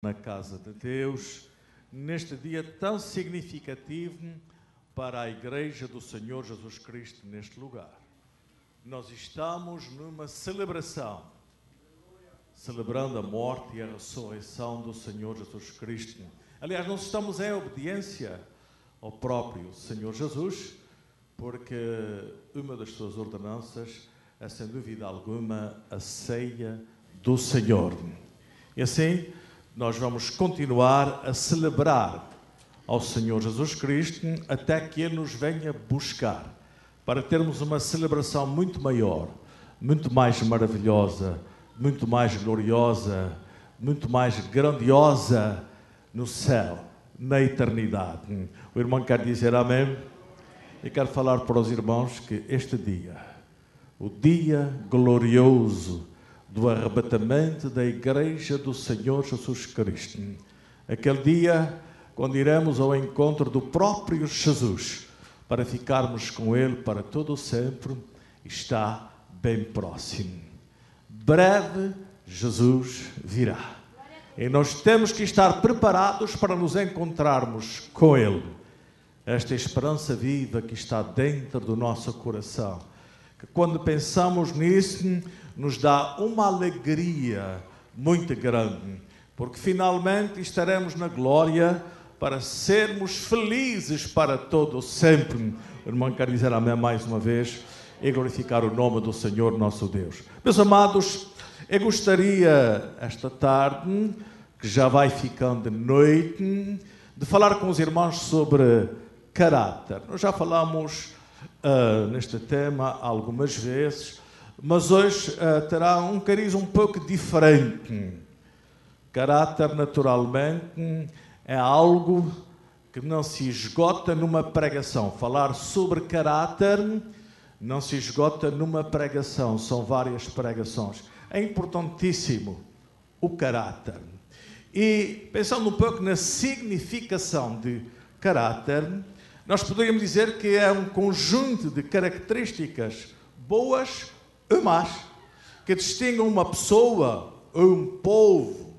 na casa de Deus, neste dia tão significativo para a Igreja do Senhor Jesus Cristo neste lugar. Nós estamos numa celebração, celebrando a morte e a ressurreição do Senhor Jesus Cristo. Aliás, nós estamos em obediência ao próprio Senhor Jesus, porque uma das suas ordenanças é, sem dúvida alguma, a ceia do Senhor. E assim, nós vamos continuar a celebrar ao Senhor Jesus Cristo até que Ele nos venha buscar, para termos uma celebração muito maior, muito mais maravilhosa, muito mais gloriosa, muito mais grandiosa no céu, na eternidade. O irmão quer dizer amém? E quero falar para os irmãos que este dia, o dia glorioso do arrebatamento da Igreja do Senhor Jesus Cristo, aquele dia quando iremos ao encontro do próprio Jesus, para ficarmos com Ele para todo o sempre, está bem próximo. Breve Jesus virá. E nós temos que estar preparados para nos encontrarmos com Ele. Esta esperança viva que está dentro do nosso coração, que quando pensamos nisso, nos dá uma alegria muito grande, porque finalmente estaremos na glória para sermos felizes para todo o sempre. O irmão quer dizer amém mais uma vez e glorificar o nome do Senhor nosso Deus. Meus amados, eu gostaria esta tarde, que já vai ficando de noite, de falar com os irmãos sobre caráter. Nós já falamos neste tema algumas vezes, mas hoje terá um cariz um pouco diferente. Caráter, naturalmente, é algo que não se esgota numa pregação. Falar sobre caráter não se esgota numa pregação, são várias pregações. É importantíssimo o caráter. E pensando um pouco na significação de caráter, nós poderíamos dizer que é um conjunto de características boas ou más, que distinguem uma pessoa ou um povo,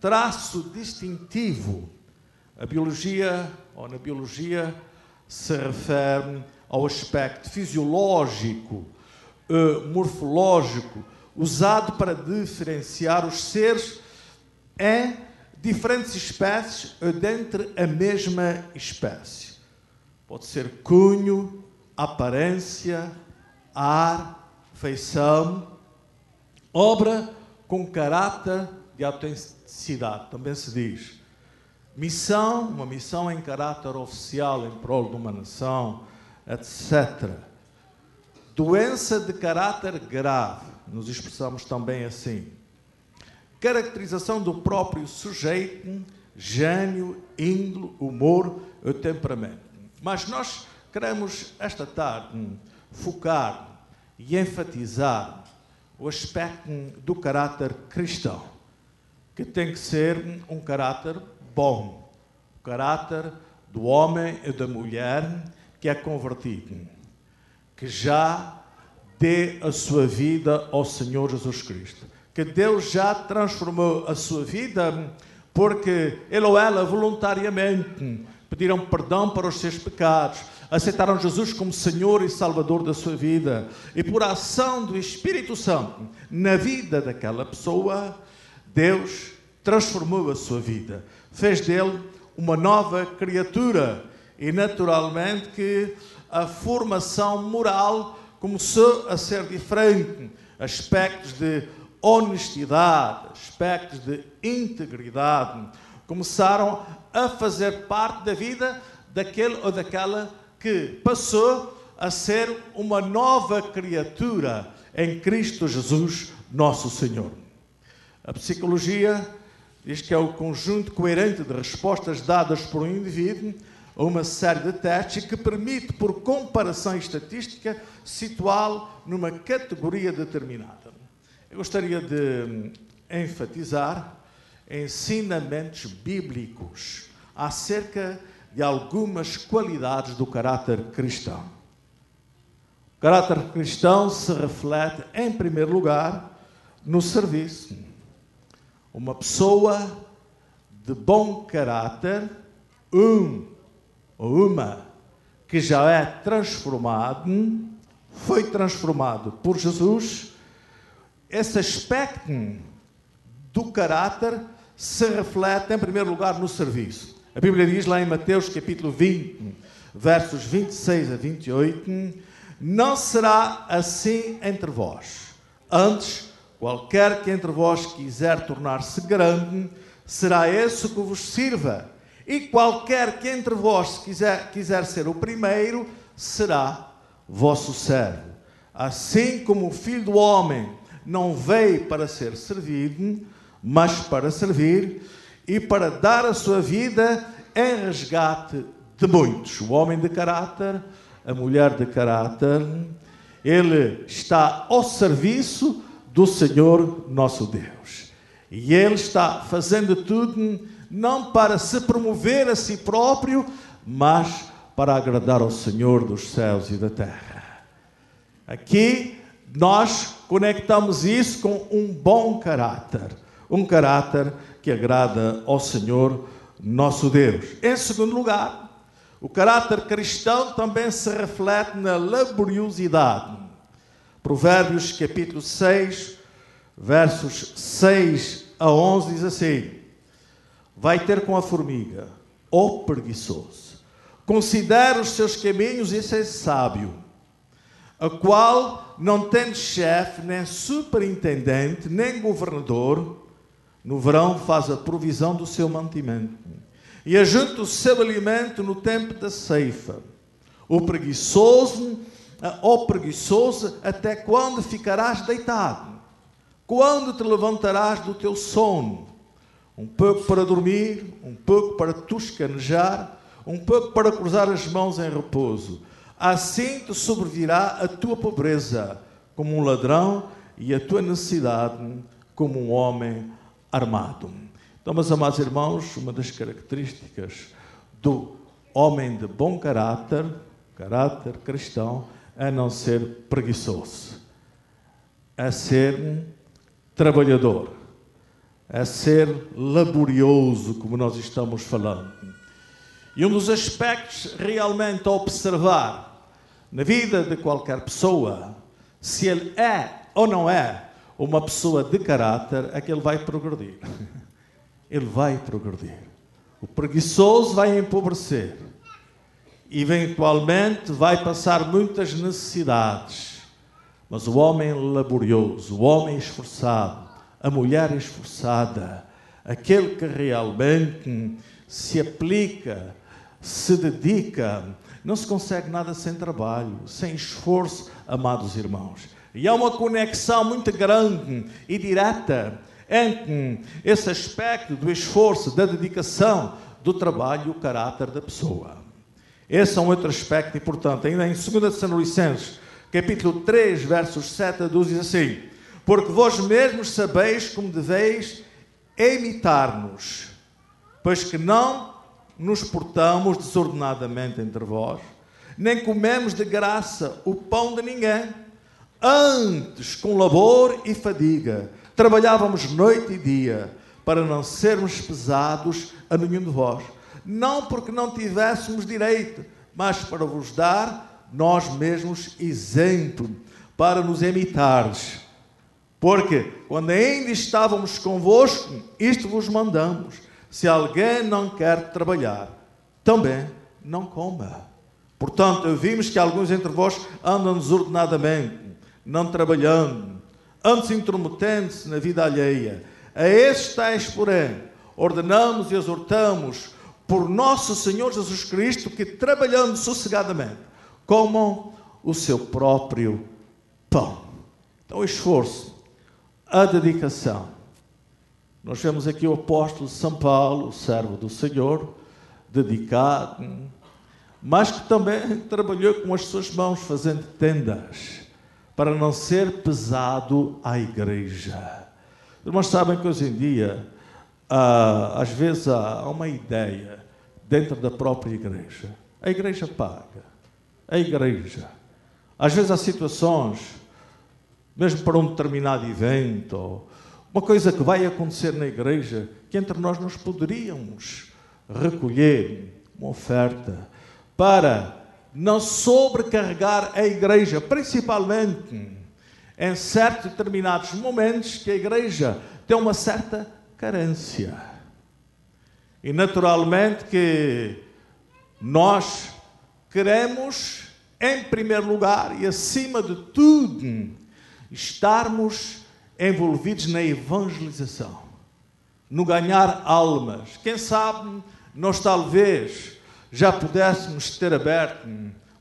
traço distintivo. A biologia, ou na biologia, se refere ao aspecto fisiológico, morfológico, usado para diferenciar os seres em diferentes espécies ou dentre a mesma espécie. Pode ser cunho, aparência, ar, feição, obra com caráter de autenticidade, também se diz. Missão, uma missão em caráter oficial, em prol de uma nação, etc. Doença de caráter grave, nos expressamos também assim. Caracterização do próprio sujeito, gênio, índole, humor ou temperamento. Mas nós queremos esta tarde focar e enfatizar o aspecto do caráter cristão, que tem que ser um caráter bom, o caráter do homem e da mulher que é convertido, que já dê a sua vida ao Senhor Jesus Cristo, que Deus já transformou a sua vida, porque ele ou ela voluntariamente pediram perdão para os seus pecados, aceitaram Jesus como Senhor e Salvador da sua vida, e por a ação do Espírito Santo na vida daquela pessoa, Deus transformou a sua vida, fez dele uma nova criatura, e naturalmente que a formação moral começou a ser diferente, aspectos de honestidade, aspectos de integridade, começaram a fazer parte da vida daquele ou daquela que passou a ser uma nova criatura em Cristo Jesus, nosso Senhor. A psicologia diz que é o conjunto coerente de respostas dadas por um indivíduo a uma série de testes que permite, por comparação estatística, situá-lo numa categoria determinada. Eu gostaria de enfatizar ensinamentos bíblicos acerca de algumas qualidades do caráter cristão. O caráter cristão se reflete, em primeiro lugar, no serviço. Uma pessoa de bom caráter, um ou uma que já é transformado, foi transformado por Jesus, esse aspecto do caráter se reflete, em primeiro lugar, no serviço. A Bíblia diz lá em Mateus, capítulo 20, versos 26 a 28, não será assim entre vós. Antes, qualquer que entre vós quiser tornar-se grande, será esse que vos sirva. E qualquer que entre vós quiser ser o primeiro, será vosso servo. Assim como o Filho do Homem não veio para ser servido, mas para servir e para dar a sua vida em resgate de muitos. O homem de caráter, a mulher de caráter, ele está ao serviço do Senhor nosso Deus. E ele está fazendo tudo não para se promover a si próprio, mas para agradar ao Senhor dos céus e da terra. Aqui nós conectamos isso com um bom caráter. Um caráter que agrada ao Senhor nosso Deus. Em segundo lugar, o caráter cristão também se reflete na laboriosidade. Provérbios capítulo 6, versos 6 a 11 diz assim: vai ter com a formiga, ó preguiçoso, considera os seus caminhos e seja sábio, a qual não tem chefe, nem superintendente, nem governador, no verão faz a provisão do seu mantimento, e ajunta o seu alimento no tempo da ceifa. O preguiçoso, ó preguiçoso, até quando ficarás deitado? Quando te levantarás do teu sono? Um pouco para dormir, um pouco para toscanejar, um pouco para cruzar as mãos em repouso. Assim te sobrevirá a tua pobreza como um ladrão e a tua necessidade como um homem armado. Então, meus amados irmãos, uma das características do homem de bom caráter, caráter cristão, é não ser preguiçoso, é ser trabalhador, é ser laborioso, como nós estamos falando. E um dos aspectos realmente a observar na vida de qualquer pessoa, se ele é ou não é uma pessoa de caráter, é que ele vai progredir. Ele vai progredir. O preguiçoso vai empobrecer. Eventualmente vai passar muitas necessidades. Mas o homem laborioso, o homem esforçado, a mulher esforçada, aquele que realmente se aplica, se dedica, não se consegue nada sem trabalho, sem esforço, amados irmãos. E há uma conexão muito grande e direta entre esse aspecto do esforço, da dedicação, do trabalho e o caráter da pessoa. Esse é um outro aspecto importante. Ainda em 2 Tessalonicenses, capítulo 3, versos 7 a 12, diz assim: porque vós mesmos sabeis como deveis imitar-nos, pois que não nos portamos desordenadamente entre vós, nem comemos de graça o pão de ninguém. Antes, com labor e fadiga, trabalhávamos noite e dia, para não sermos pesados a nenhum de vós. Não porque não tivéssemos direito, mas para vos dar nós mesmos exemplo, para nos imitares. Porque, quando ainda estávamos convosco, isto vos mandamos: se alguém não quer trabalhar, também não coma. Portanto, vimos que alguns entre vós andam desordenadamente, não trabalhando, antes intrometendo-se na vida alheia. A estes tais, porém, ordenamos e exortamos por nosso Senhor Jesus Cristo que, trabalhando sossegadamente, comam o seu próprio pão. Então, o esforço, a dedicação. Nós vemos aqui o apóstolo São Paulo, servo do Senhor, dedicado, mas que também trabalhou com as suas mãos fazendo tendas, para não ser pesado à igreja. Irmãos, sabem que hoje em dia, às vezes há uma ideia dentro da própria igreja. A igreja paga. A igreja. Às vezes há situações, mesmo para um determinado evento, Uma coisa que vai acontecer na igreja, que entre nós poderíamos recolher uma oferta para não sobrecarregar a igreja, principalmente em certos determinados momentos que a igreja tem uma certa carência. E naturalmente que nós queremos, em primeiro lugar e acima de tudo, estarmos envolvidos na evangelização, no ganhar almas. Quem sabe nós talvez já pudéssemos ter aberto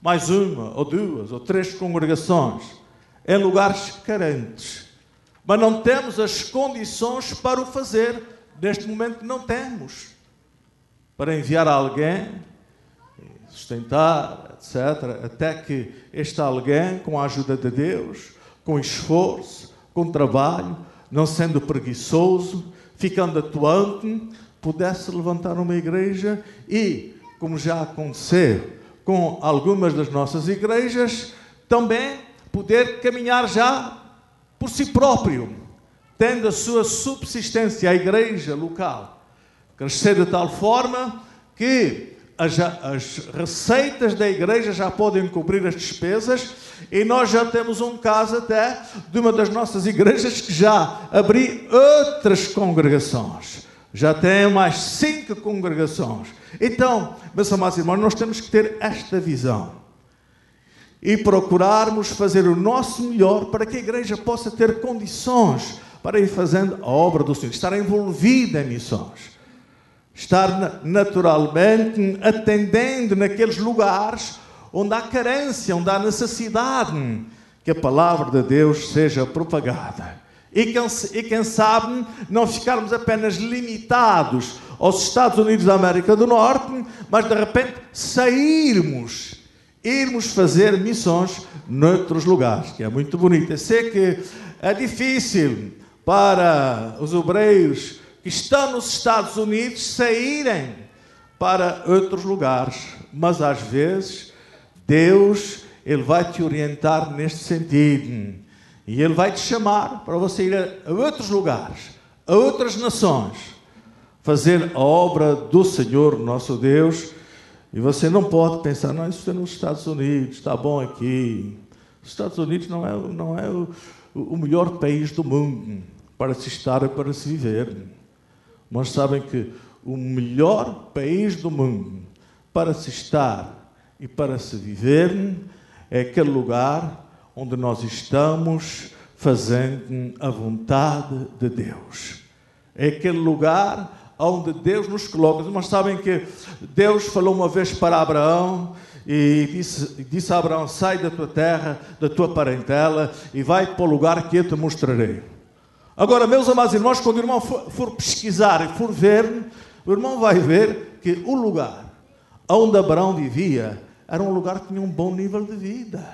mais uma, ou duas, ou três congregações em lugares carentes, mas não temos as condições para o fazer. Neste momento não temos para enviar alguém, sustentar, etc., até que este alguém, com a ajuda de Deus, com esforço, com trabalho, não sendo preguiçoso, ficando atuante, pudesse levantar uma igreja e, como já aconteceu com algumas das nossas igrejas, também poder caminhar já por si próprio, tendo a sua subsistência, a igreja local, crescer de tal forma que as receitas da igreja já podem cobrir as despesas, e nós já temos um caso até de uma das nossas igrejas que já abriu outras congregações. Já tem mais 5 congregações. Então, meus amados irmãos, nós temos que ter esta visão e procurarmos fazer o nosso melhor para que a igreja possa ter condições para ir fazendo a obra do Senhor, estar envolvida em missões, estar naturalmente atendendo naqueles lugares onde há carência, onde há necessidade que a palavra de Deus seja propagada. E quem sabe não ficarmos apenas limitados aos Estados Unidos da América do Norte, mas de repente irmos fazer missões noutros lugares, que é muito bonito. Eu sei que é difícil para os obreiros que estão nos Estados Unidos saírem para outros lugares, mas às vezes Deus, Ele vai te orientar neste sentido, e Ele vai te chamar para você ir a outros lugares, a outras nações, fazer a obra do Senhor nosso Deus. E você não pode pensar, não, isso é nos Estados Unidos, está bom aqui. Os Estados Unidos não é o melhor país do mundo para se estar e para se viver. Mas sabem que o melhor país do mundo para se estar e para se viver é aquele lugar onde nós estamos fazendo a vontade de Deus. É aquele lugar onde Deus nos coloca. Mas sabem que Deus falou uma vez para Abraão e disse a Abraão: sai da tua terra, da tua parentela e vai para o lugar que eu te mostrarei. Agora, meus amados irmãos, quando o irmão for pesquisar e for ver, o irmão vai ver que o lugar onde Abraão vivia era um lugar que tinha um bom nível de vida.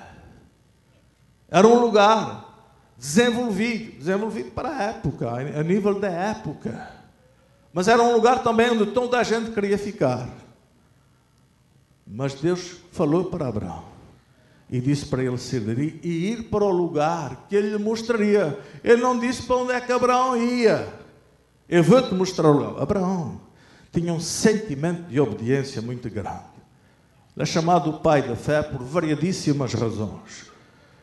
Era um lugar desenvolvido para a época, a nível da época. Mas era um lugar também onde toda a gente queria ficar. Mas Deus falou para Abraão e disse para ele sair e ir para o lugar que ele lhe mostraria. Ele não disse para onde é que Abraão ia. Eu vou-te mostrar o lugar. Abraão tinha um sentimento de obediência muito grande. Ele é chamado o pai da fé por variadíssimas razões.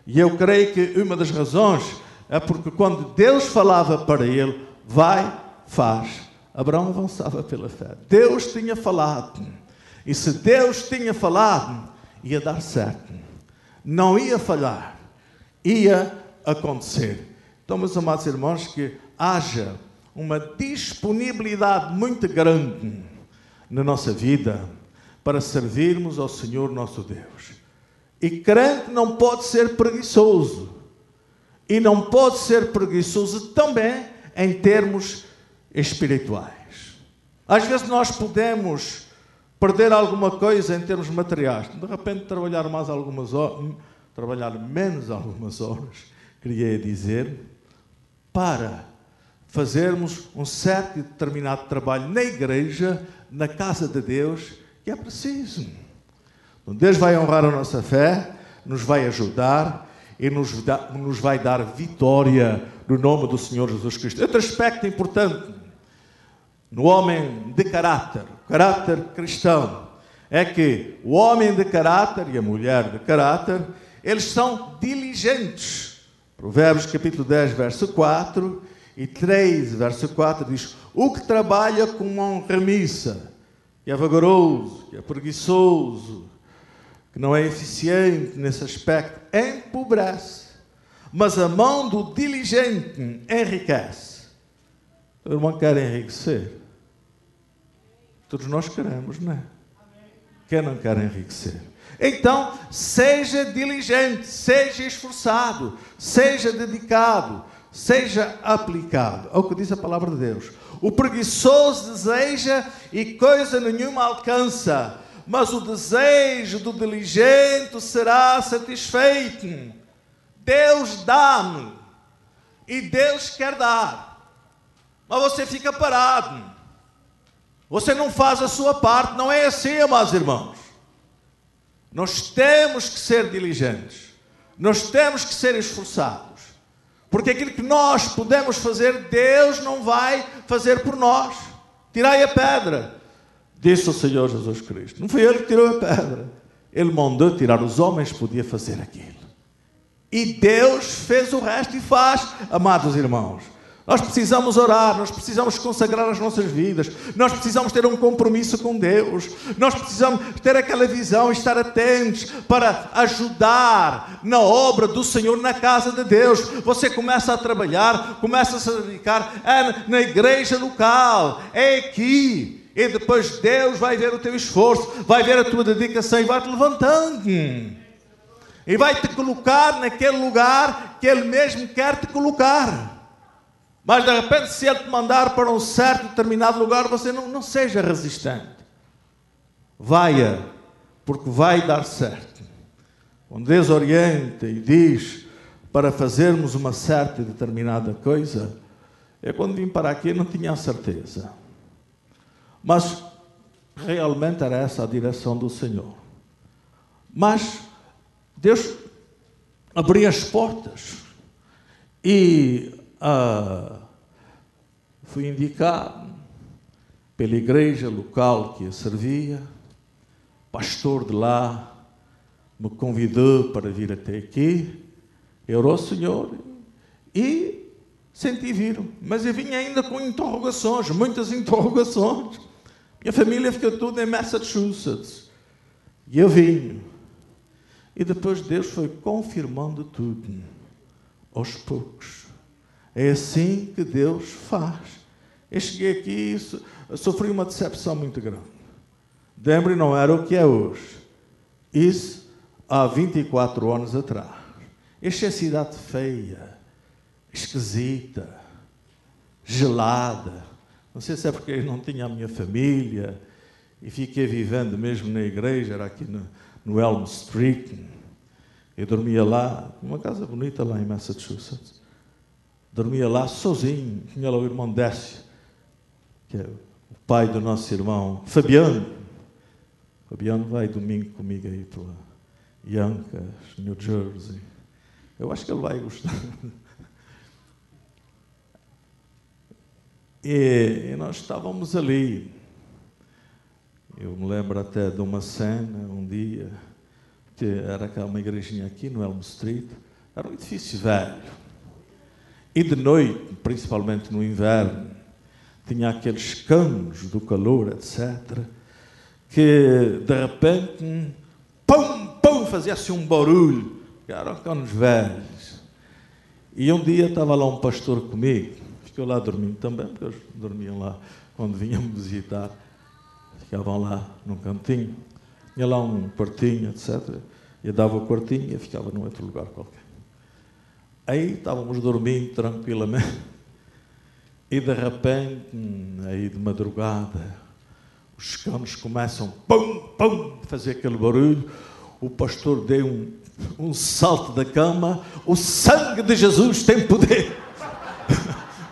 E eu creio que uma das razões é porque quando Deus falava para ele, vai, faz, Abraão avançava pela fé. Deus tinha falado. E se Deus tinha falado, ia dar certo. Não ia falhar. Ia acontecer. Então, meus amados irmãos, que haja uma disponibilidade muito grande na nossa vida para servirmos ao Senhor nosso Deus. E crente não pode ser preguiçoso. E não pode ser preguiçoso também em termos espirituais. Às vezes nós podemos perder alguma coisa em termos materiais. De repente trabalhar menos algumas horas, queria dizer, para fazermos um certo e determinado trabalho na igreja, na casa de Deus, que é preciso. Deus vai honrar a nossa fé, nos vai ajudar e nos vai dar vitória no nome do Senhor Jesus Cristo. Outro aspecto importante no homem de caráter cristão, é que o homem de caráter e a mulher de caráter, eles são diligentes. Provérbios capítulo 10, verso 4 e 3, verso 4 diz: o que trabalha com mão remissa, que é vagaroso, que é preguiçoso, que não é eficiente nesse aspecto, empobrece. Mas a mão do diligente enriquece. O irmão quer enriquecer? Todos nós queremos, não é? Quem não quer enriquecer? Então, seja diligente, seja esforçado, seja dedicado, seja aplicado. É o que diz a palavra de Deus. O preguiçoso deseja e coisa nenhuma alcança, mas o desejo do diligente será satisfeito. Deus dá-me e Deus quer dar, mas você fica parado. Você não faz a sua parte. Não é assim, amados irmãos. Nós temos que ser diligentes. Nós temos que ser esforçados. Porque aquilo que nós podemos fazer, Deus não vai fazer por nós. Tirai a pedra, disse o Senhor Jesus Cristo. Não foi Ele que tirou a pedra. Ele mandou tirar. Os homens podiam fazer aquilo. E Deus fez o resto e faz, amados irmãos. Nós precisamos orar, nós precisamos consagrar as nossas vidas, nós precisamos ter um compromisso com Deus, nós precisamos ter aquela visão e estar atentos para ajudar na obra do Senhor, na casa de Deus. Você começa a trabalhar, começa a se dedicar, é na igreja local, é aqui, e depois Deus vai ver o teu esforço, vai ver a tua dedicação e vai te levantando. E vai te colocar naquele lugar que Ele mesmo quer te colocar. Mas de repente, se Ele te mandar para um certo determinado lugar, você não seja resistente. Vaia, porque vai dar certo. Quando Deus orienta e diz para fazermos uma certa e determinada coisa, eu quando vim para aqui não tinha a certeza. Mas realmente era essa a direção do Senhor. Mas Deus abria as portas e fui indicado pela igreja local que eu servia. O pastor de lá me convidou para vir até aqui. Eu orou ao Senhor e senti vir. Mas eu vinha ainda com interrogações, muitas interrogações. Minha família ficou toda em Massachusetts. E eu vim. E depois Deus foi confirmando tudo, aos poucos. É assim que Deus faz. Eu cheguei aqui e sofri uma decepção muito grande. Denver não era o que é hoje. Isso há 24 anos atrás. Esta é cidade feia, esquisita, gelada. Não sei se é porque eu não tinha a minha família e fiquei vivendo mesmo na igreja, era aqui no Elm Street. Eu dormia lá, numa casa bonita lá em Massachusetts. Dormia lá sozinho. Tinha lá o irmão Décio, que é o pai do nosso irmão Fabiano. Fabiano vai domingo comigo aí para Yonkers, New Jersey. Eu acho que ele vai gostar. E nós estávamos ali. Eu me lembro até de uma cena, um dia, que era uma igrejinha aqui no Elm Street. Era um edifício velho. E de noite, principalmente no inverno, tinha aqueles canos do calor, etc., que de repente, pum, pum, fazia-se um barulho. Eram canos velhos. E um dia estava lá um pastor comigo, ficou lá dormindo também, porque eles dormiam lá quando vinham-me visitar. Ficavam lá num cantinho, tinha lá um quartinho, etc. Eu dava o quartinho e ficava num outro lugar qualquer. Aí estávamos dormindo tranquilamente e de repente, aí de madrugada, os canos começam pum, pum, a fazer aquele barulho. O pastor deu um salto da cama. O sangue de Jesus tem poder.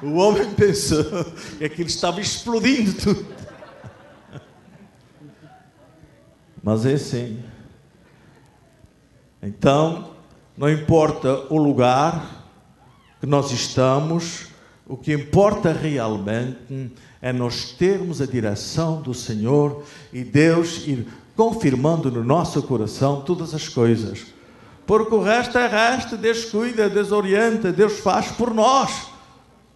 O homem pensou que aquilo estava explodindo tudo. Mas é assim. Então, não importa o lugar, que nós estamos, o que importa realmente é nós termos a direção do Senhor e Deus ir confirmando no nosso coração todas as coisas. Porque o resto é resto, Deus cuida, Deus orienta, Deus faz por nós.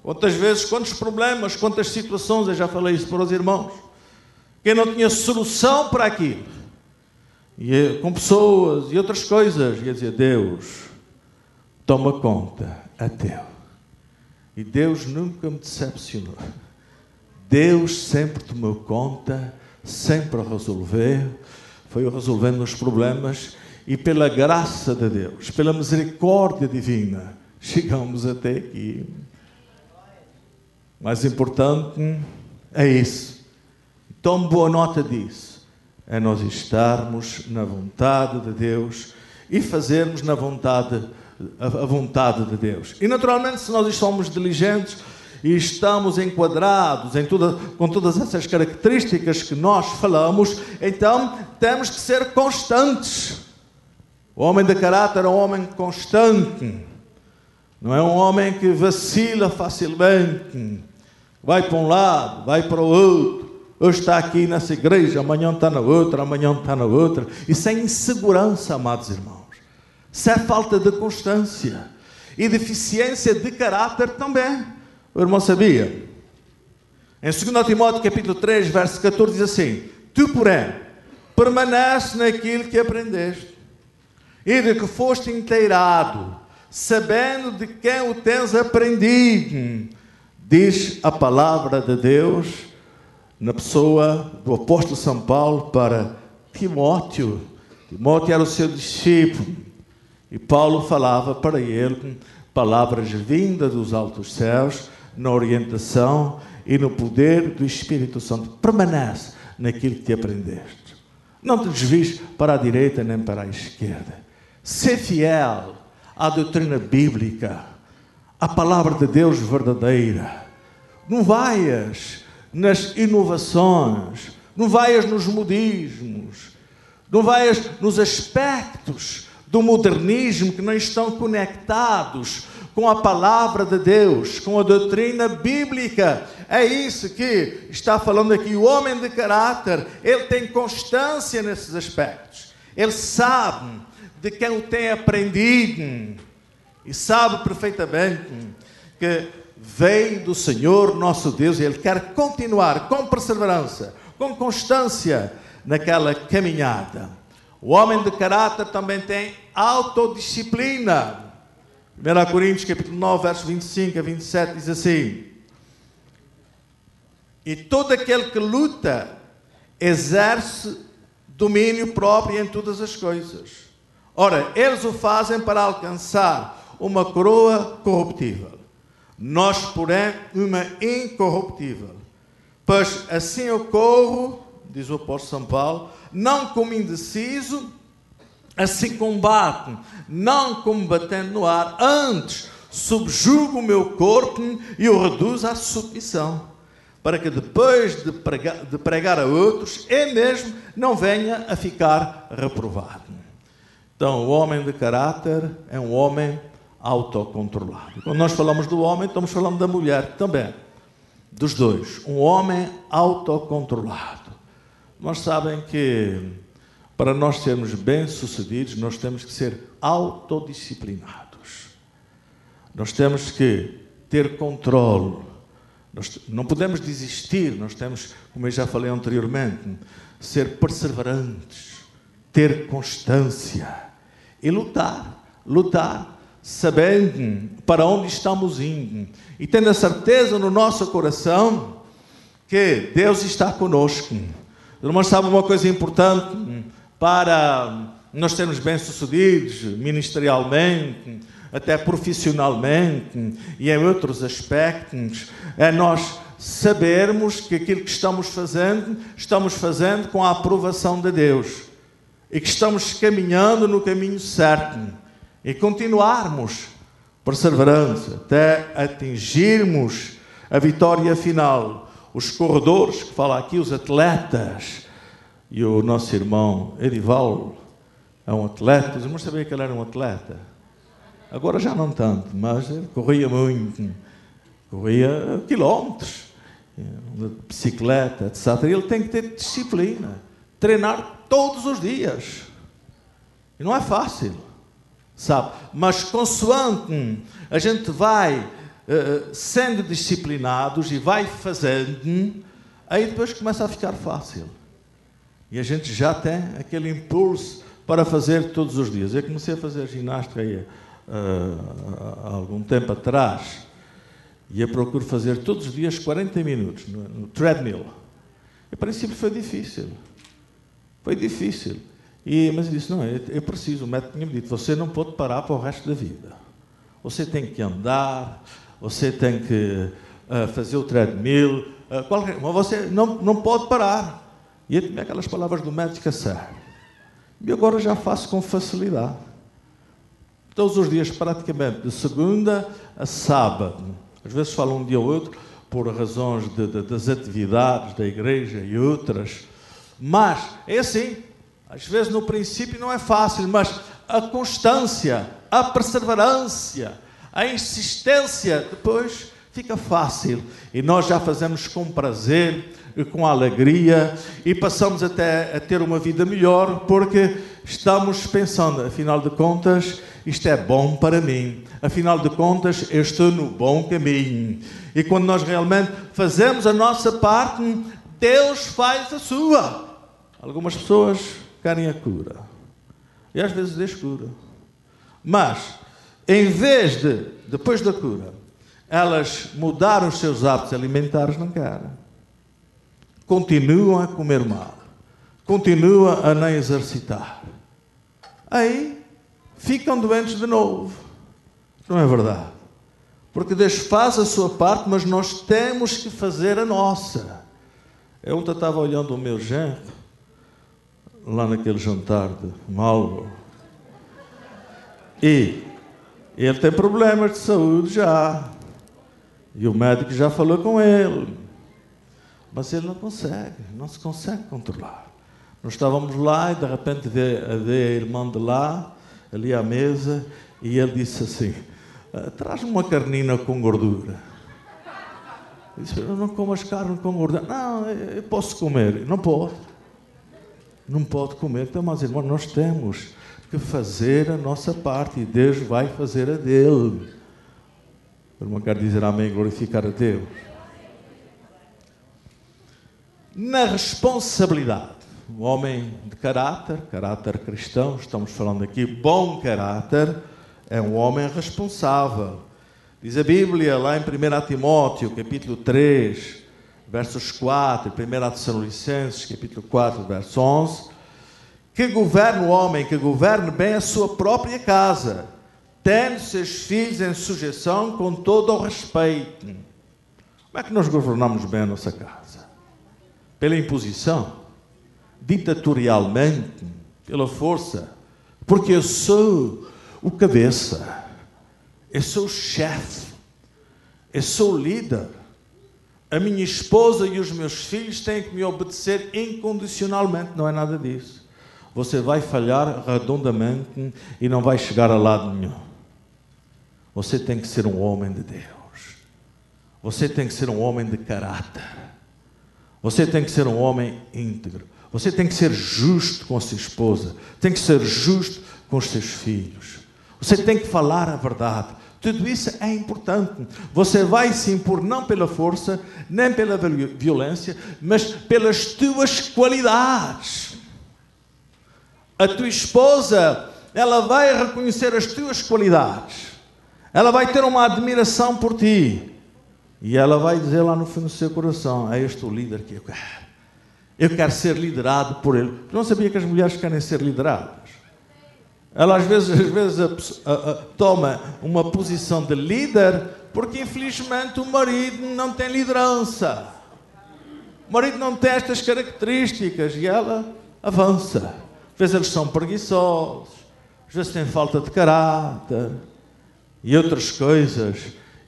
Quantas vezes, quantos problemas, quantas situações, eu já falei isso para os irmãos, quem não tinha solução para aquilo, e com pessoas e outras coisas, ia dizer, Deus, toma conta, é teu. E Deus nunca me decepcionou. Deus sempre tomou conta, sempre resolveu, foi resolvendo os problemas, e pela graça de Deus, pela misericórdia divina, chegamos até aqui. Mais importante é isso. Tome boa nota disso. É nós estarmos na vontade de Deus e fazermos a vontade de Deus. E naturalmente, se nós somos diligentes e estamos enquadrados com todas essas características que nós falamos, então temos que ser constantes. O homem de caráter é um homem constante. Não é um homem que vacila facilmente. Vai para um lado, vai para o outro. Hoje está aqui nessa igreja, amanhã está na outra, amanhã está na outra. Isso é insegurança, amados irmãos. Isso é falta de constância. E deficiência de caráter também. O irmão sabia? Em 2 Timóteo capítulo 3, verso 14, diz assim: Tu, porém, permanece naquilo que aprendeste e de que foste inteirado, sabendo de quem o tens aprendido. Diz a palavra de Deus na pessoa do apóstolo São Paulo para Timóteo. Timóteo era o seu discípulo e Paulo falava para ele palavras vindas dos altos céus, na orientação e no poder do Espírito Santo. Permanece naquilo que te aprendeste. Não te desvies para a direita nem para a esquerda. Sê fiel à doutrina bíblica, à palavra de Deus verdadeira. Não vaias nas inovações, não vaias nos modismos, não vaias nos aspectos do modernismo que não estão conectados com a palavra de Deus, com a doutrina bíblica. É isso que está falando aqui. O homem de caráter, ele tem constância nesses aspectos. Ele sabe de quem o tem aprendido e sabe perfeitamente que vem do Senhor nosso Deus e ele quer continuar com perseverança, com constância naquela caminhada. O homem de caráter também tem autodisciplina. 1 Coríntios capítulo 9, versos 25 a 27 diz assim: E todo aquele que luta exerce domínio próprio em todas as coisas. Ora, eles o fazem para alcançar uma coroa corruptível. Nós, porém, uma incorruptível. Pois assim eu corro, diz o apóstolo São Paulo, não como indeciso, assim combato, não combatendo no ar, antes subjugo o meu corpo e o reduzo à submissão, para que depois de pregar a outros, eu mesmo não venha a ficar reprovado. Então, o homem de caráter é um homem autocontrolado. Quando nós falamos do homem, estamos falando da mulher também, dos dois. Um homem autocontrolado. Nós sabem que para nós sermos bem-sucedidos, nós temos que ser autodisciplinados. Nós temos que ter controle. Nós não podemos desistir, nós temos, como eu já falei anteriormente, ser perseverantes, ter constância e lutar, sabendo para onde estamos indo e tendo a certeza no nosso coração que Deus está conosco. Os irmãos sabem uma coisa importante para nós sermos bem-sucedidos ministerialmente, até profissionalmente e em outros aspectos, é nós sabermos que aquilo que estamos fazendo com a aprovação de Deus e que estamos caminhando no caminho certo e continuarmos perseverança até atingirmos a vitória final. Os corredores, que fala aqui, os atletas, e o nosso irmão Edivaldo é um atleta. Os irmãos sabiam que ele era um atleta? Agora já não tanto, mas ele corria muito. Corria quilómetros, de bicicleta, etc. Ele tem que ter disciplina, treinar todos os dias. E não é fácil, sabe? Mas consoante a gente vai sendo disciplinados e vai fazendo, aí depois começa a ficar fácil. E a gente já tem aquele impulso para fazer todos os dias. Eu comecei a fazer ginástica aí, há algum tempo atrás, e eu procuro fazer todos os dias 40 minutos no treadmill. A princípio foi difícil. Foi difícil. Mas eu disse, não, eu preciso. O médico tinha me dito, você não pode parar para o resto da vida. Você tem que andar, você tem que fazer o treadmill, mas você não pode parar. E eu tinha aquelas palavras do médico a sério. E agora já faço com facilidade. Todos os dias, praticamente, de segunda a sábado. Às vezes falo um dia ou outro, por razões das atividades da igreja e outras. Mas, é assim, às vezes no princípio não é fácil, mas a constância, a perseverança, a insistência, depois fica fácil. E nós já fazemos com prazer e com alegria e passamos até a ter uma vida melhor, porque estamos pensando, afinal de contas, isto é bom para mim. Afinal de contas, eu estou no bom caminho. E quando nós realmente fazemos a nossa parte, Deus faz a sua. Algumas pessoas querem a cura. E às vezes Deus cura. Mas, em vez de, depois da cura, elas mudaram os seus hábitos alimentares, não querem. Continuam a comer mal. Continuam a não exercitar. Aí, ficam doentes de novo. Não é verdade? Porque Deus faz a sua parte, mas nós temos que fazer a nossa. Eu ontem estava olhando o meu genro, lá naquele jantar de Marlboro, e ele tem problemas de saúde já. E o médico já falou com ele. Mas ele não se consegue controlar. Nós estávamos lá e de repente veio a irmã de lá, ali à mesa, e ele disse assim, traz-me uma carnina com gordura. Eu disse, eu não como as carnes com gordura. Não, eu posso comer. Não pode. Não pode comer. Então, mas irmãos, nós temos que fazer a nossa parte e Deus vai fazer a dele. O irmão quer dizer amém, glorificar a Deus. Na responsabilidade, um homem de caráter cristão, estamos falando aqui, bom caráter, é um homem responsável. Diz a Bíblia, lá em 1 Timóteo, capítulo 3, versos 4, 1 Tessalonicenses, capítulo 4, verso 11, que governe o homem, que governe bem a sua própria casa, tendo seus filhos em sujeição com todo o respeito. Como é que nós governamos bem a nossa casa? Pela imposição? Ditatorialmente? Pela força? Porque eu sou o cabeça, eu sou o chefe, eu sou o líder. A minha esposa e os meus filhos têm que me obedecer incondicionalmente. Não é nada disso. Você vai falhar redondamente e não vai chegar a lado nenhum. Você tem que ser um homem de Deus. Você tem que ser um homem de caráter. Você tem que ser um homem íntegro. Você tem que ser justo com a sua esposa. Tem que ser justo com os seus filhos. Você tem que falar a verdade. Tudo isso é importante. Você vai se impor não pela força, nem pela violência, mas pelas tuas qualidades. A tua esposa, ela vai reconhecer as tuas qualidades. Ela vai ter uma admiração por ti. E ela vai dizer lá no fundo do seu coração, é este o líder que eu quero. Eu quero ser liderado por ele. Tu não sabia que as mulheres querem ser lideradas? Ela às vezes toma uma posição de líder porque infelizmente o marido não tem liderança. O marido não tem estas características e ela avança. Às vezes eles são preguiçosos, às vezes têm falta de caráter e outras coisas.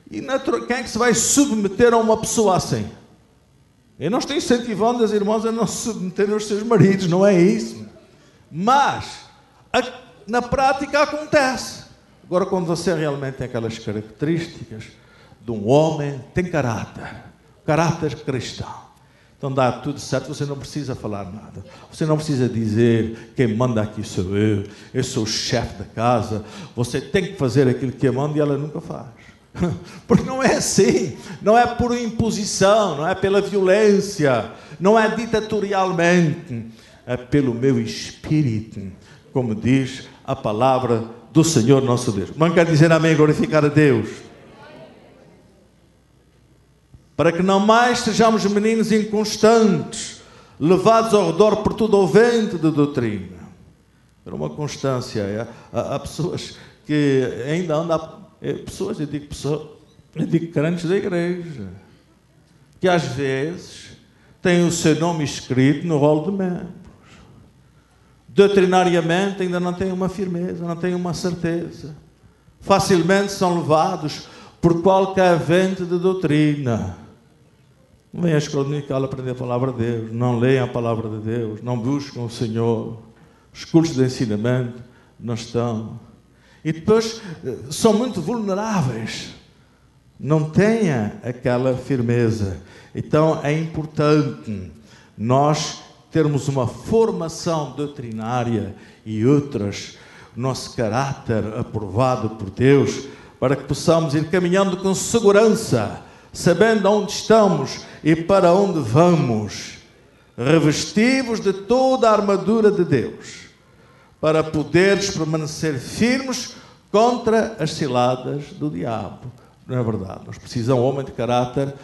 E quem é que se vai submeter a uma pessoa assim? Eu não estou incentivando as irmãs a não se submeterem aos seus maridos, não é isso. Mas na prática acontece. Agora, quando você realmente tem aquelas características de um homem, tem caráter cristão. Então dá tudo certo, você não precisa falar nada. Você não precisa dizer, quem manda aqui sou eu sou o chefe da casa. Você tem que fazer aquilo que eu mando e ela nunca faz. Porque não é assim, não é por imposição, não é pela violência, não é ditatorialmente, é pelo meu espírito, como diz a palavra do Senhor nosso Deus. Não quer dizer amém, glorificar a Deus? Para que não mais sejamos meninos inconstantes, levados ao redor por todo o vento de doutrina. Era uma constância. Há pessoas que ainda andam, pessoas, eu digo crentes da igreja, que às vezes têm o seu nome escrito no rolo de membros. Doutrinariamente ainda não têm uma firmeza, não têm uma certeza. Facilmente são levados por qualquer vento de doutrina. Não vêm à escola dominical aprender a palavra de Deus, não leem a palavra de Deus, não buscam o Senhor. Os cursos de ensinamento não estão. E depois são muito vulneráveis. Não têm aquela firmeza. Então é importante nós termos uma formação doutrinária e outras, o nosso caráter aprovado por Deus, para que possamos ir caminhando com segurança, sabendo onde estamos e para onde vamos, revestivos de toda a armadura de Deus, para poderes permanecer firmes contra as ciladas do diabo. Não é verdade? Nós precisamos de um homem de caráter.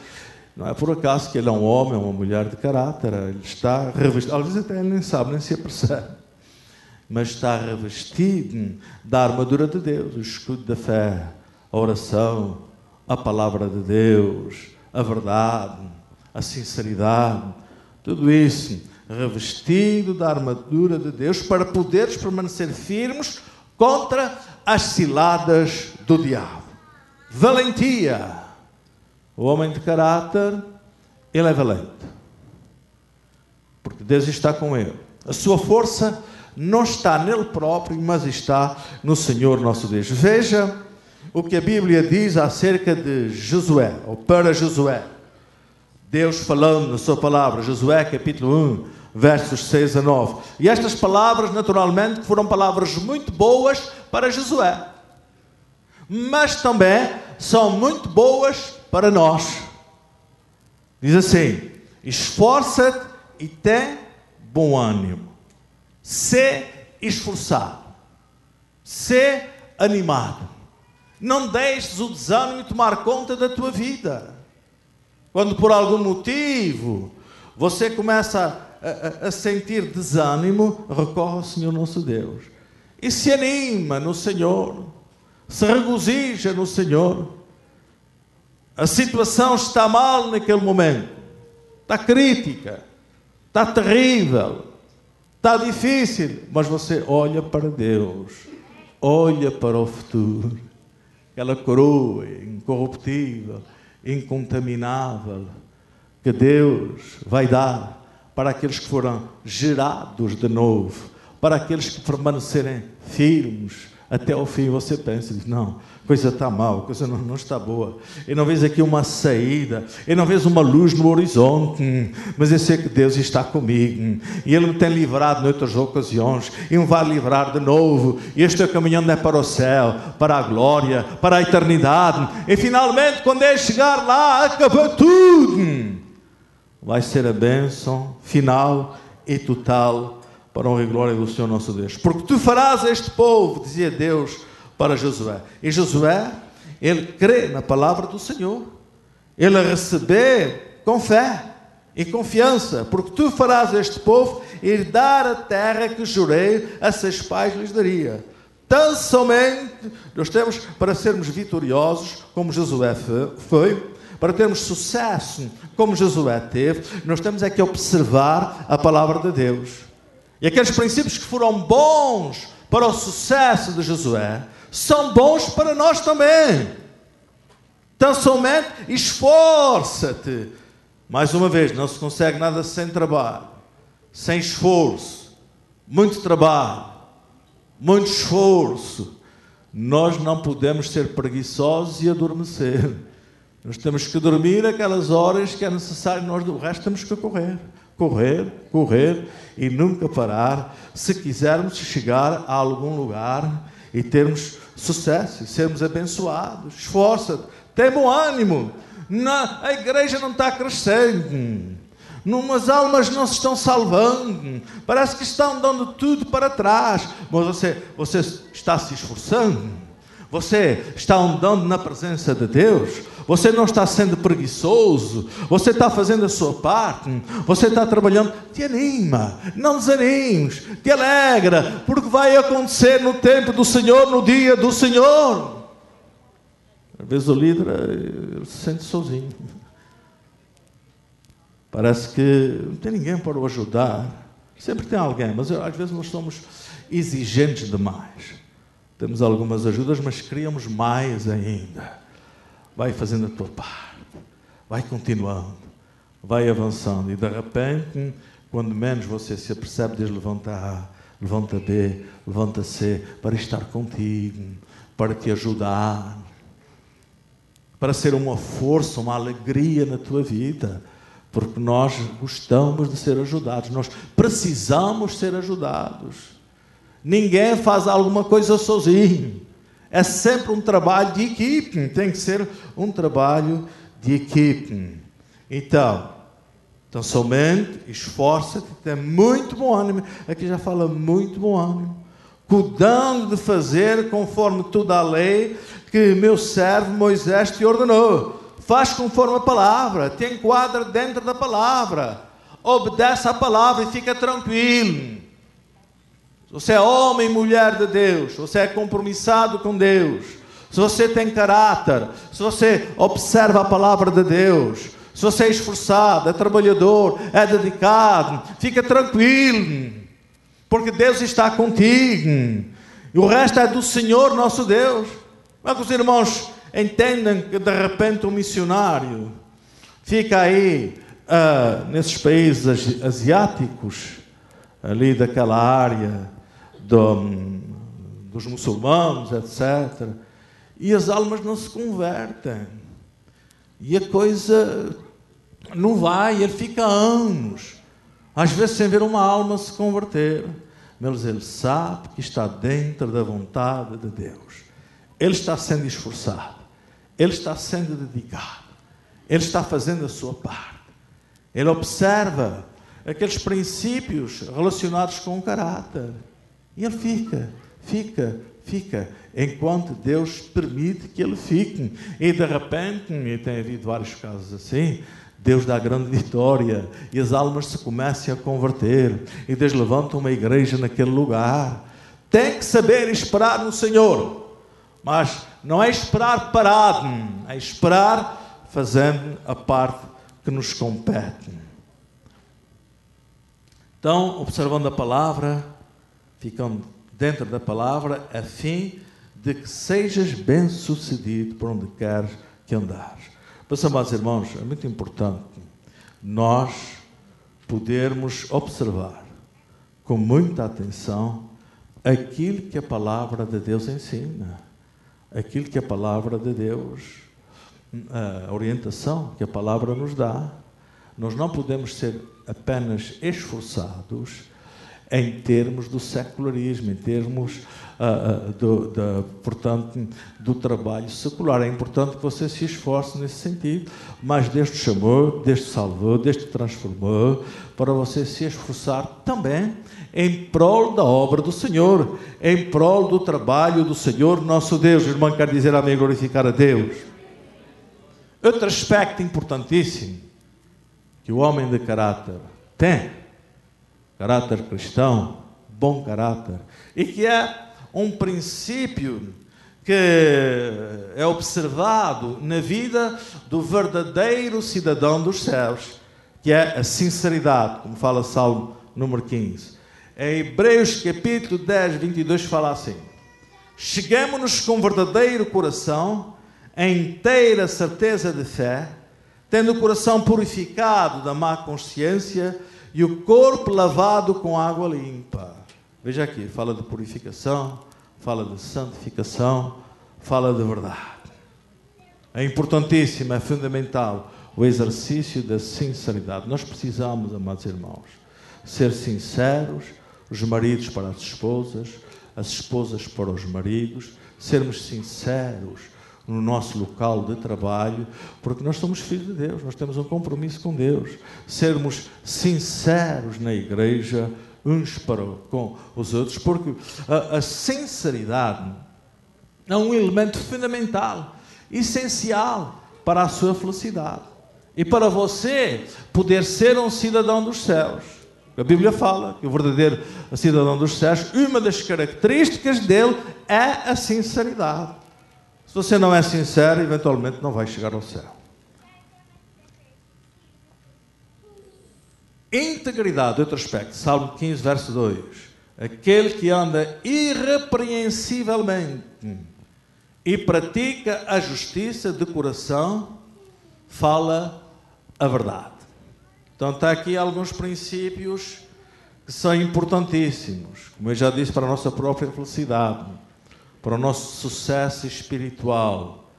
Não é por acaso que ele é um homem ou uma mulher de caráter. Ele está revestido, às vezes até ele nem sabe, nem se apercebe, mas está revestido da armadura de Deus, o escudo da fé, a oração, a palavra de Deus, a verdade, a sinceridade, tudo isso revestido da armadura de Deus para poderes permanecer firmes contra as ciladas do diabo. Valentia. O homem de caráter, ele é valente, porque Deus está com ele. A sua força não está nele próprio, mas está no Senhor nosso Deus. Veja o que a Bíblia diz acerca de Josué, ou para Josué. Deus falando na sua palavra, Josué capítulo 1, versos 6 a 9. E estas palavras, naturalmente, foram palavras muito boas para Josué, mas também são muito boas para nós. Diz assim: esforça-te e tem bom ânimo. Sê esforçado. Sê animado. Não deixes o desânimo tomar conta da tua vida. Quando por algum motivo você começa a sentir desânimo, recorre ao Senhor nosso Deus. E se anima no Senhor. Se regozija no Senhor. A situação está mal naquele momento. Está crítica. Está terrível. Está difícil. Mas você olha para Deus. Olha para o futuro. Aquela coroa incorruptível, incontaminável, que Deus vai dar para aqueles que foram gerados de novo, para aqueles que permanecerem firmes até ao fim. Você pensa, diz, não, a coisa está mal, a coisa não está boa. Eu não vejo aqui uma saída, eu não vejo uma luz no horizonte, mas eu sei que Deus está comigo, e Ele me tem livrado noutras ocasiões, e me vai livrar de novo, e este caminhando é para o céu, para a glória, para a eternidade, e finalmente quando eu chegar lá, acabou tudo. Vai ser a bênção final e total para a honra e glória do Senhor nosso Deus. Porque tu farás a este povo, dizia Deus para Josué. E Josué, ele crê na palavra do Senhor. Ele a receber com fé e confiança. Porque tu farás a este povo herdar a terra que jurei a seus pais lhes daria. Tão somente nós temos, para sermos vitoriosos, como Josué foi, para termos sucesso, como Josué teve, nós temos é que observar a palavra de Deus. E aqueles princípios que foram bons para o sucesso de Josué, são bons para nós também. Então somente esforça-te. Mais uma vez, não se consegue nada sem trabalho, sem esforço, muito trabalho, muito esforço. Nós não podemos ser preguiçosos e adormecer. Nós temos que dormir aquelas horas que é necessário, nós do resto temos que correr. Correr, correr e nunca parar, se quisermos chegar a algum lugar e termos sucesso, e sermos abençoados. Esforça-te, tem bom ânimo. A igreja não está crescendo, umas almas não se estão salvando, parece que estão dando tudo para trás, mas você está se esforçando, você está andando na presença de Deus, você não está sendo preguiçoso, você está fazendo a sua parte, você está trabalhando. Te anima, não desanimes, te alegra, porque vai acontecer no tempo do Senhor, no dia do Senhor. Às vezes o líder se sente sozinho, parece que não tem ninguém para o ajudar. Sempre tem alguém, mas às vezes nós somos exigentes demais. Temos algumas ajudas, mas queríamos mais ainda. Vai fazendo a tua parte, vai continuando, vai avançando, e de repente, quando menos você se apercebe, Deus levanta A, levanta B, levanta C, para estar contigo, para te ajudar, para ser uma força, uma alegria na tua vida, porque nós gostamos de ser ajudados, nós precisamos ser ajudados. Ninguém faz alguma coisa sozinho. É sempre um trabalho de equipe, tem que ser um trabalho de equipe. Então somente esforça-te, tem muito bom ânimo. Aqui já fala muito bom ânimo. Cuidando de fazer conforme toda a lei que meu servo Moisés te ordenou. Faz conforme a palavra, te enquadra dentro da palavra. Obedece à palavra e fica tranquilo. Se você é homem e mulher de Deus, se você é compromissado com Deus, se você tem caráter, se você observa a palavra de Deus, se você é esforçado, é trabalhador, é dedicado, fica tranquilo, porque Deus está contigo, e o resto é do Senhor nosso Deus. Mas que os irmãos entendam que de repente um missionário fica aí nesses países asiáticos, ali daquela área dos muçulmanos, etc. E as almas não se convertem. E a coisa não vai, ele fica anos, às vezes sem ver uma alma se converter. Mas ele sabe que está dentro da vontade de Deus. Ele está sendo esforçado. Ele está sendo dedicado. Ele está fazendo a sua parte. Ele observa aqueles princípios relacionados com o caráter. E ele fica, enquanto Deus permite que ele fique. E de repente, e tem havido vários casos assim, Deus dá grande vitória, e as almas se começam a converter, e Deus levanta uma igreja naquele lugar. Tem que saber esperar no Senhor, mas não é esperar parado, é esperar fazendo a parte que nos compete. Então, observando a palavra, ficando dentro da palavra, a fim de que sejas bem-sucedido por onde queres que andares. Meus amados irmãos, é muito importante nós podermos observar com muita atenção aquilo que a palavra de Deus ensina, aquilo que a palavra de Deus, a orientação que a palavra nos dá. Nós não podemos ser apenas esforçados em termos do secularismo, em termos, portanto, do trabalho secular. É importante que você se esforce nesse sentido, mas Deus te chamou, Deus te salvou, Deus te transformou, para você se esforçar também em prol da obra do Senhor, em prol do trabalho do Senhor nosso Deus. O irmão quer dizer amém, glorificar a Deus. Outro aspecto importantíssimo que o homem de caráter tem, caráter cristão, bom caráter, e que é um princípio que é observado na vida do verdadeiro cidadão dos céus, que é a sinceridade, como fala Salmo número 15. Em Hebreus capítulo 10, 22 fala assim: cheguemo-nos com verdadeiro coração, em inteira certeza de fé, tendo o coração purificado da má consciência e o corpo lavado com água limpa. Veja aqui, fala de purificação, fala de santificação, fala de verdade. É importantíssimo, é fundamental o exercício da sinceridade. Nós precisamos, amados irmãos, ser sinceros, os maridos para as esposas para os maridos, sermos sinceros no nosso local de trabalho, porque nós somos filhos de Deus, nós temos um compromisso com Deus. Sermos sinceros na igreja, uns para com os outros, porque a sinceridade é um elemento fundamental, essencial para a sua felicidade e para você poder ser um cidadão dos céus. A Bíblia fala que o verdadeiro cidadão dos céus, uma das características dele é a sinceridade. Se você não é sincero, eventualmente não vai chegar ao céu. Integridade, outro aspecto, Salmo 15, verso 2. Aquele que anda irrepreensivelmente e pratica a justiça de coração, fala a verdade. Então está aqui alguns princípios que são importantíssimos, como eu já disse, para a nossa própria felicidade, para o nosso sucesso espiritual,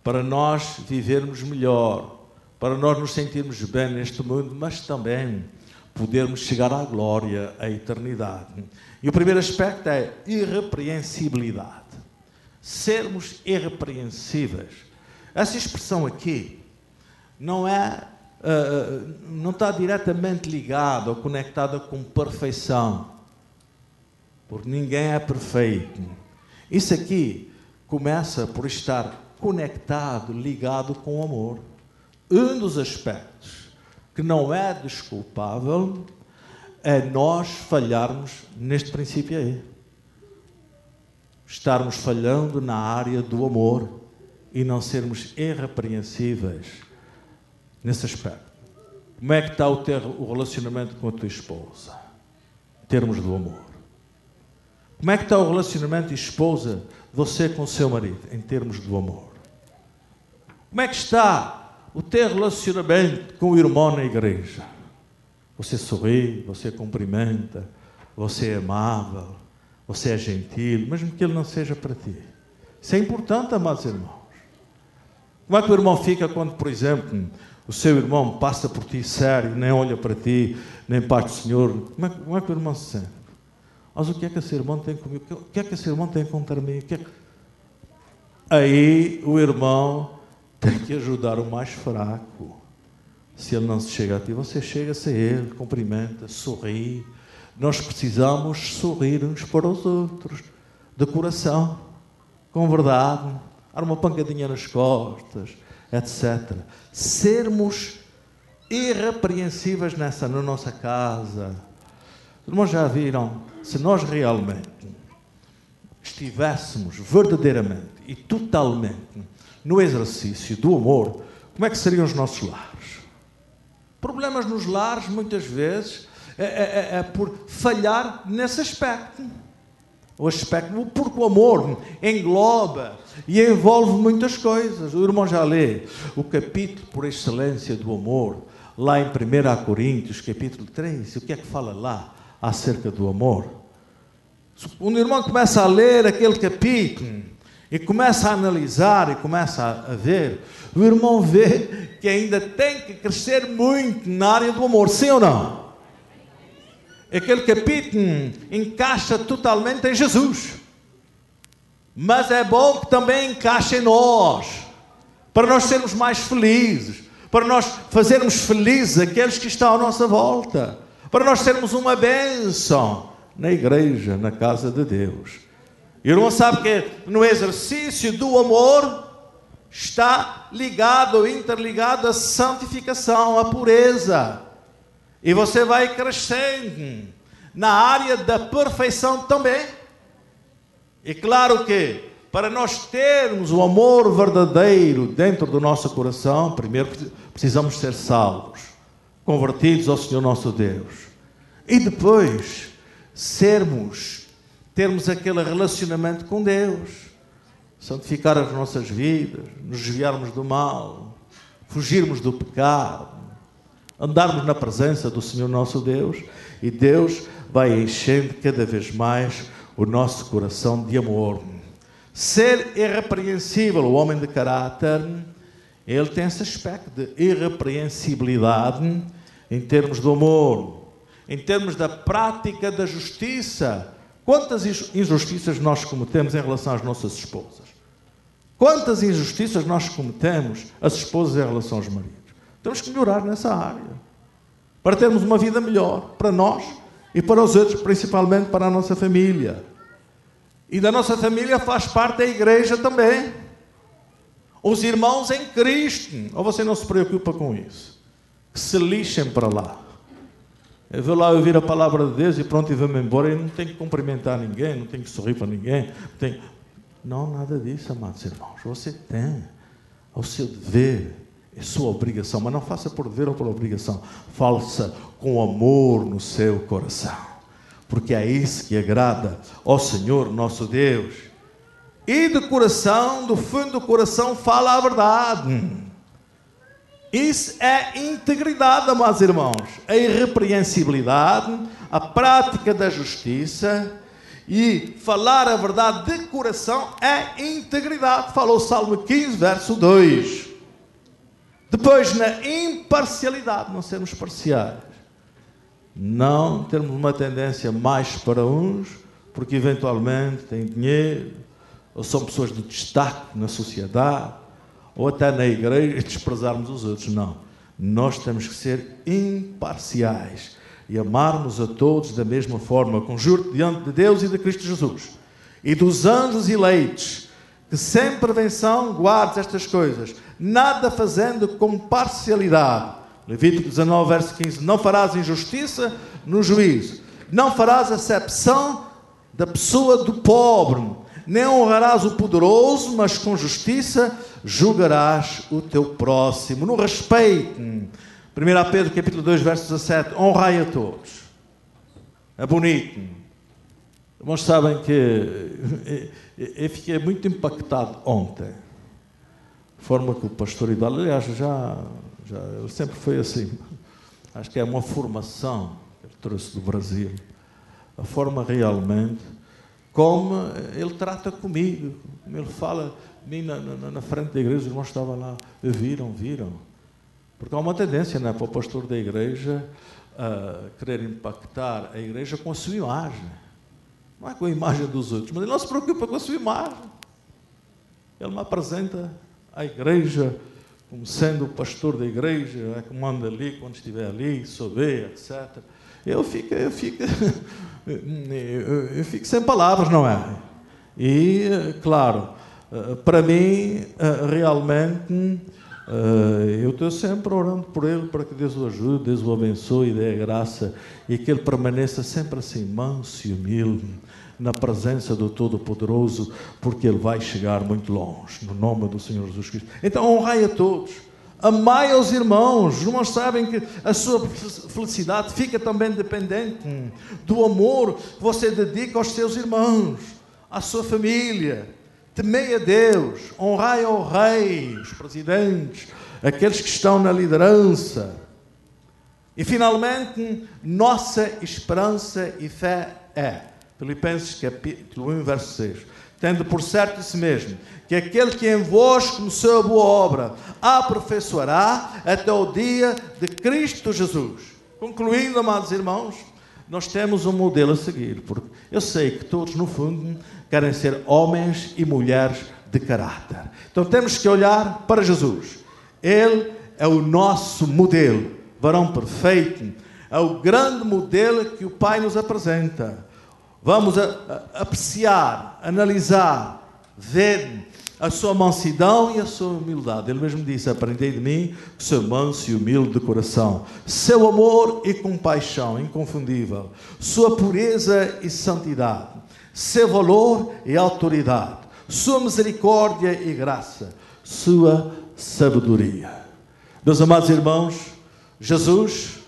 para nós vivermos melhor, para nós nos sentirmos bem neste mundo, mas também podermos chegar à glória, à eternidade. E o primeiro aspecto é irrepreensibilidade. Sermos irrepreensíveis. Essa expressão aqui não está diretamente ligada ou conectada com perfeição, porque ninguém é perfeito. Isso aqui começa por estar conectado, ligado com o amor. Um dos aspectos que não é desculpável é nós falharmos neste princípio aí. Estarmos falhando na área do amor e não sermos irrepreensíveis nesse aspecto. Como é que está o relacionamento com a tua esposa? Em termos do amor. Como é que está o relacionamento esposa, você com o seu marido, em termos do amor? Como é que está o teu relacionamento com o irmão na igreja? Você sorri, você cumprimenta, você é amável, você é gentil, mesmo que ele não seja para ti. Isso é importante, amados irmãos. Como é que o irmão fica quando, por exemplo, o seu irmão passa por ti sério, nem olha para ti, nem parte do Senhor? Como é que o irmão se sente? Mas o que é que esse irmão tem comigo? O que é que esse irmão tem contra mim? Aí o irmão tem que ajudar o mais fraco. Se ele não se chega a ti, você chega-se a ele, cumprimenta, sorri. Nós precisamos sorrir uns para os outros, de coração, com verdade, dar uma pancadinha nas costas, etc. Sermos irrepreensíveis na nossa casa. Os irmãos já viram, se nós realmente estivéssemos verdadeiramente e totalmente no exercício do amor, como é que seriam os nossos lares? Problemas nos lares, muitas vezes, é por falhar nesse aspecto. O aspecto, porque o amor engloba e envolve muitas coisas. O irmão já lê o capítulo por excelência do amor, lá em 1 Coríntios, capítulo 3, o que é que fala lá acerca do amor? O irmão começa a ler aquele capítulo e começa a analisar e começa a ver, o irmão vê que ainda tem que crescer muito na área do amor, sim ou não? Aquele capítulo encaixa totalmente em Jesus, mas é bom que também encaixe em nós, para nós sermos mais felizes, para nós fazermos felizes aqueles que estão à nossa volta, para nós sermos uma bênção na igreja, na casa de Deus. E o irmão sabe que no exercício do amor está ligado, interligado a santificação, a pureza. E você vai crescendo na área da perfeição também. E claro que para nós termos o amor verdadeiro dentro do nosso coração, primeiro precisamos ser salvos, convertidos ao Senhor nosso Deus. E depois termos aquele relacionamento com Deus, santificar as nossas vidas, nos desviarmos do mal, fugirmos do pecado, andarmos na presença do Senhor nosso Deus, e Deus vai enchendo cada vez mais o nosso coração de amor. Ser irrepreensível, o homem de caráter, ele tem esse aspecto de irrepreensibilidade em termos do amor, em termos da prática da justiça. Quantas injustiças nós cometemos em relação às nossas esposas? Quantas injustiças nós cometemos, as esposas, em relação aos maridos? Temos que melhorar nessa área, para termos uma vida melhor, para nós e para os outros, principalmente para a nossa família. E da nossa família faz parte a igreja também. Os irmãos em Cristo. Ou você não se preocupa com isso? Que se lixem para lá. Eu vou lá ouvir a palavra de Deus e pronto, e vou-me embora. Eu não tenho que cumprimentar ninguém, não tenho que sorrir para ninguém. Não, nada disso, amados irmãos. Você tem o seu dever, a sua obrigação, mas não faça por dever ou por obrigação. Faça com amor no seu coração, porque é isso que agrada ao Senhor nosso Deus. E de coração, do fundo do coração, fala a verdade. Isso é integridade, amados irmãos. A irrepreensibilidade, a prática da justiça e falar a verdade de coração é integridade. Falou o Salmo 15, verso 2. Depois, na imparcialidade, não sermos parciais. Não termos uma tendência mais para uns, porque eventualmente têm dinheiro, ou são pessoas de destaque na sociedade, ou até na igreja, e desprezarmos os outros. Não. Nós temos que ser imparciais e amarmos a todos da mesma forma, conjuro diante de Deus e de Cristo Jesus, e dos anjos eleitos, que sem prevenção guardes estas coisas, nada fazendo com parcialidade. Levítico 19, verso 15. Não farás injustiça no juízo, não farás acepção da pessoa do pobre, nem honrarás o poderoso, mas com justiça julgarás o teu próximo. No respeito, 1 Pedro capítulo 2, verso 17, honrai a todos. É bonito. Irmãos, sabem que eu fiquei muito impactado ontem. A forma que o pastor Hidalgo, aliás, ele sempre foi assim. Acho que é uma formação que ele trouxe do Brasil. A forma realmente como ele trata comigo, como ele fala de mim na frente da igreja. Os irmãos estavam lá, viram. Porque há uma tendência, não é, para o pastor da igreja querer impactar a igreja com a sua imagem. Não é com a imagem dos outros, mas ele não se preocupa com a sua imagem. Ele me apresenta a igreja como sendo o pastor da igreja, é que manda ali, quando estiver ali, souber, etc. Eu fico sem palavras, não é? E, claro, para mim, realmente, eu estou sempre orando por ele, para que Deus o ajude, Deus o abençoe, dê a graça, e que ele permaneça sempre assim, manso e humilde, na presença do Todo-Poderoso, porque ele vai chegar muito longe, no nome do Senhor Jesus Cristo. Então, honrai a todos, amai aos irmãos. Os irmãos sabem que a sua felicidade fica também dependente do amor que você dedica aos seus irmãos, à sua família. Temei a Deus, honrai ao rei, os presidentes, aqueles que estão na liderança. E, finalmente, nossa esperança e fé é, Filipenses capítulo 1, verso 6. Tendo por certo isso mesmo, que aquele que em vós começou a boa obra, a aperfeiçoará até o dia de Cristo Jesus. Concluindo, amados irmãos, nós temos um modelo a seguir, porque eu sei que todos, no fundo, querem ser homens e mulheres de caráter. Então temos que olhar para Jesus. Ele é o nosso modelo, varão perfeito, é o grande modelo que o Pai nos apresenta. Vamos apreciar, analisar, ver a sua mansidão e a sua humildade. Ele mesmo disse, aprendei de mim, que sou manso e humilde de coração. Seu amor e compaixão inconfundível, sua pureza e santidade, seu valor e autoridade, sua misericórdia e graça, sua sabedoria. Meus amados irmãos, Jesus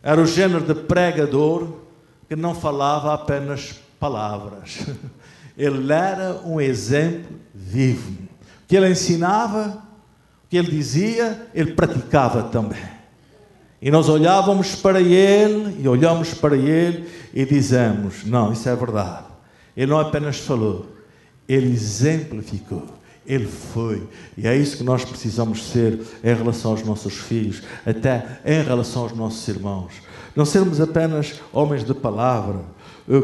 era o género de pregador que não falava apenas palavras. Ele era um exemplo vivo. O que ele ensinava, o que ele dizia, ele praticava também. E nós olhávamos para ele, e olhamos para ele, e dizemos, não, isso é verdade. Ele não apenas falou, ele exemplificou. Ele foi. E é isso que nós precisamos ser em relação aos nossos filhos, até em relação aos nossos irmãos. Não sermos apenas homens de palavra,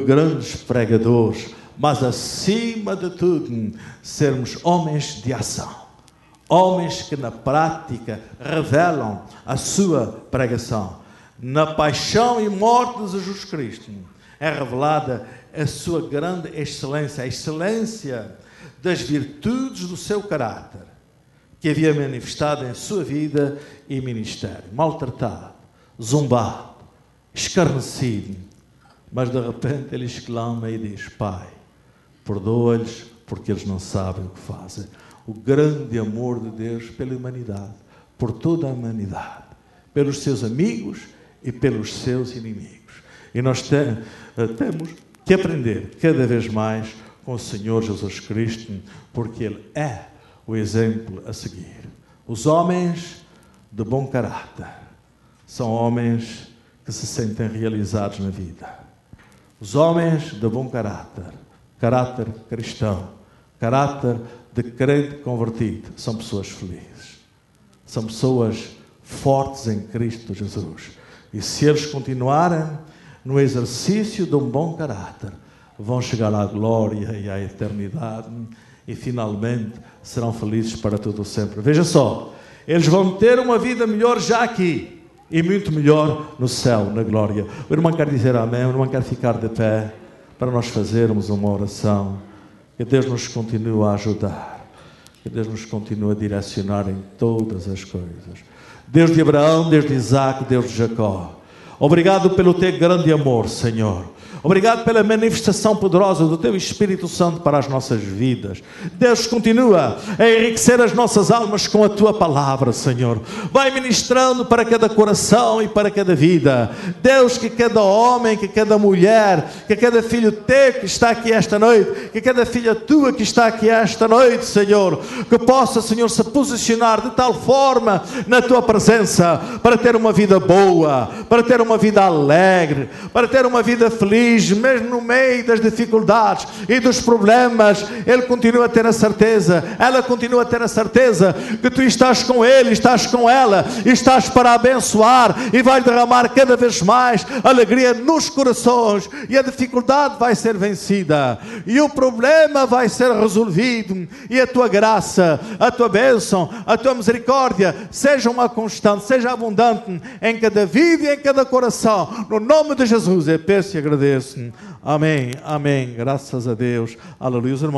grandes pregadores, mas acima de tudo, sermos homens de ação. Homens que na prática revelam a sua pregação. Na paixão e morte de Jesus Cristo é revelada a sua grande excelência, a excelência das virtudes do seu caráter, que havia manifestado em sua vida e ministério. Maltratado, zombado, escarnecido, mas de repente ele exclama e diz: Pai, perdoa-lhes porque eles não sabem o que fazem. O grande amor de Deus pela humanidade, por toda a humanidade, pelos seus amigos e pelos seus inimigos. E nós temos que aprender cada vez mais com o Senhor Jesus Cristo, porque Ele é o exemplo a seguir. Os homens de bom caráter são homens que se sentem realizados na vida. Os homens de bom caráter cristão, caráter de crente convertido, são pessoas felizes. São pessoas fortes em Cristo Jesus. E se eles continuarem no exercício de um bom caráter, vão chegar à glória e à eternidade e finalmente serão felizes para todo o sempre. Veja só, eles vão ter uma vida melhor já aqui e muito melhor no céu, na glória. O irmão quer dizer amém, o irmão quer ficar de pé para nós fazermos uma oração. Que Deus nos continue a ajudar, que Deus nos continue a direcionar em todas as coisas. Deus de Abraão, Deus de Isaac, Deus de Jacó, obrigado pelo teu grande amor, Senhor. Obrigado pela manifestação poderosa do Teu Espírito Santo para as nossas vidas. Deus, continua a enriquecer as nossas almas com a Tua palavra, Senhor. Vai ministrando para cada coração e para cada vida. Deus, que cada homem, que cada mulher, que cada filho Teu que está aqui esta noite, que cada filha Tua que está aqui esta noite, Senhor, que possa, Senhor, se posicionar de tal forma na Tua presença, para ter uma vida boa, para ter uma vida alegre, para ter uma vida feliz, mesmo no meio das dificuldades e dos problemas. Ele continua a ter a certeza, ela continua a ter a certeza que tu estás com ele, estás com ela, estás para abençoar e vai derramar cada vez mais alegria nos corações, e a dificuldade vai ser vencida e o problema vai ser resolvido, e a tua graça, a tua bênção, a tua misericórdia seja uma constante, seja abundante em cada vida e em cada coração. No nome de Jesus eu peço e agradeço. Amém, amém, graças a Deus, aleluia. Os irmãos